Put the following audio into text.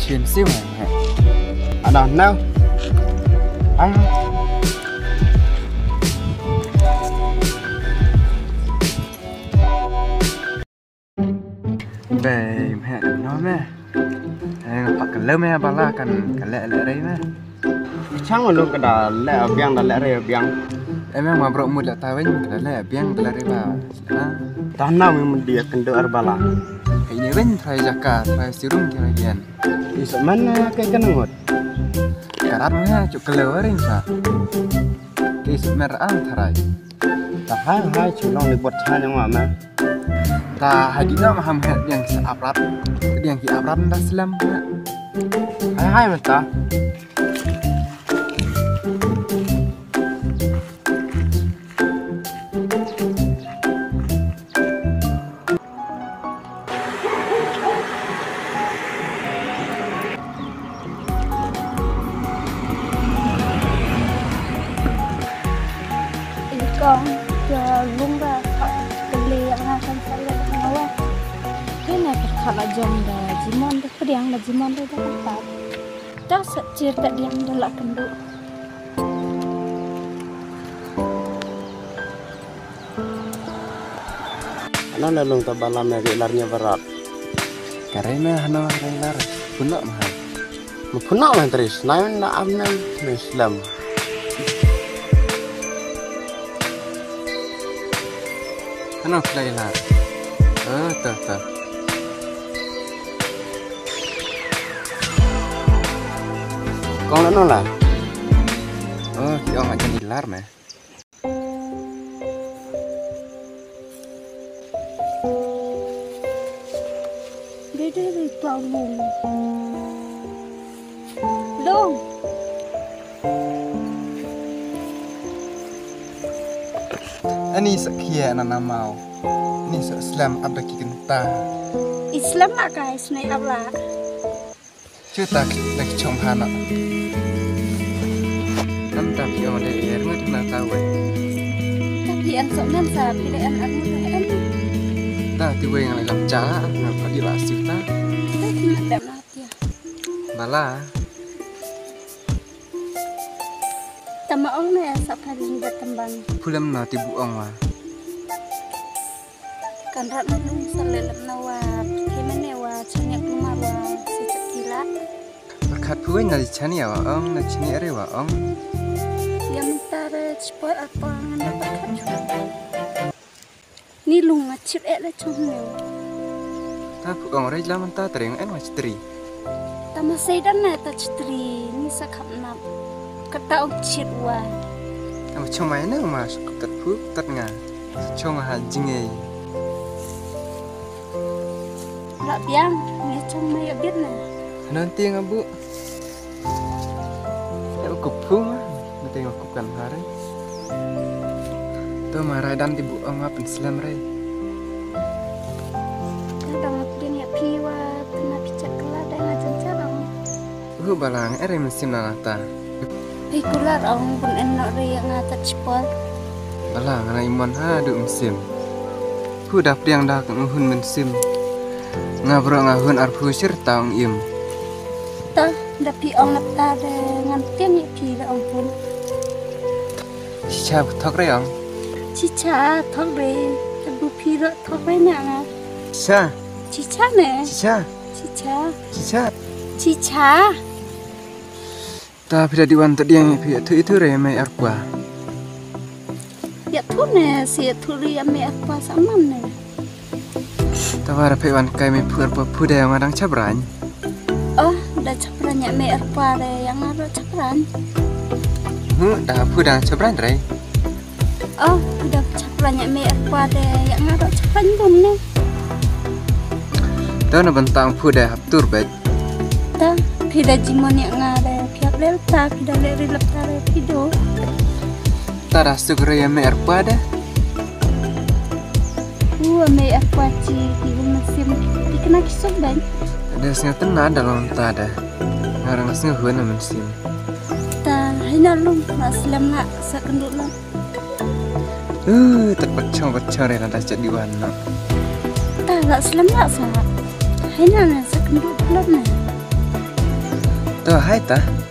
chuyện siêu hả? Ada nào? Về mẹ đừng nói mẹ. Pak kalau mẹ bala kan lẹ lẹ đây mẹ. Chẳng luôn cái đó lẹ biang đó lẹ rồi biang. Em mau bro mu dah tahu ni lẹ biang lẹ đây ba. Tahan nào mình dia kendo arbala. Ini ben try jakat, try sirum kira-kira. Isu mana kayak kenangot? Karena cuk keluar ini sa. Isu merah terai. Hai culong di buat cahaya mama. Ta hadina maham yang seaprat, yang kiaprat dah selam. Hai mata. Con giờ luôn ra cái liang ha kan saya nawa kena khala jom da jimon da pediang da jimon da dapat ta secir tak diang da la kendu Ano lalong tabalam na rilarnya berat. Karena hana rilar punak mahal. Punak lah terus. Naik nak amna Islam. Hana rilar. Tak. Kau nak nolak? Kita nggak jadi rilar mah. Dari tolong dong Ani sekia nana mau. Ni Islam abda kikenta. Islam nak guys naik abla. Cerita dak chom hana. Nam tapi orang dia rumah tu nak tahu. Tapi an sonan sa pilihan an an. Ta tiwe yang dalam jalan nak adilah sita. Tapi nak mati. Bala. Tama ong na sa paling datambang. Pulam na tibuang wa. Kan rat nung salelap nawa. Kemene wa chanyak lumar wa secakila. Berkat puai na chani ya ong na chani are wa ong. Yang mentara cepat apa dapat kacu. Ni lung ngacip le chomel. Ta ong rai lam ta tereng en wa chitri. Tama seidan na ta chitri ni sakap nap. Kata cip wa. Am chomai na ma tat pu tat nga. Chong ha jinge. Lak biang ni chomai abit na. Nanti ngabu. Ya ukup pun nanti ngukupkan hari. Tu marai dan tibu ong apa Islam rai. Kadang aku ni piwa tena picak kelada ngajan carang. Balang ere musim nanata. Pikular ang pun enak ria ngatat cepat. Balang ana iman ha du musim. Hu dah priang dah ngahun musim. Ngabro ngahun arpu serta ong im. Ta dapi ong lapta de ngan tiang ya pi la ong pun. Cica thok rai ong. Cica thok re tebu pi ra thok re na nga. Cica. Cica ne. Cica. Cica. Cica. Cica. Ta pida diwan tu dia pi tu itu re mai arpa. Ya tu ne si tu ri ame apa sama ne. Ta war pe wan kai mai pu arpa pu de yang adang cabran. Oh, dah capran ya me arpa re yang aro capran. Dah pu dah cabran rai. Oh, dah capran ya me arpa re yang aro capran bum ne. Ta na bentang pu dah haptur bet. Ta pida jimon yang ngare piap lelta pida leri lepta re pido. Ta rasu kere ya me arpa dah. Me arpa ci ibu musim dikena kisah ban. Ada sengah tenang dalam ta dah. Ngarang sengah huan na musim. Ta hina lum aslam nak sakenduk lah. Terpecah-pecah re nada jadi warna. Ta la aslam nak sa. Hina na sakenduk lah na. Tuh, hai ta.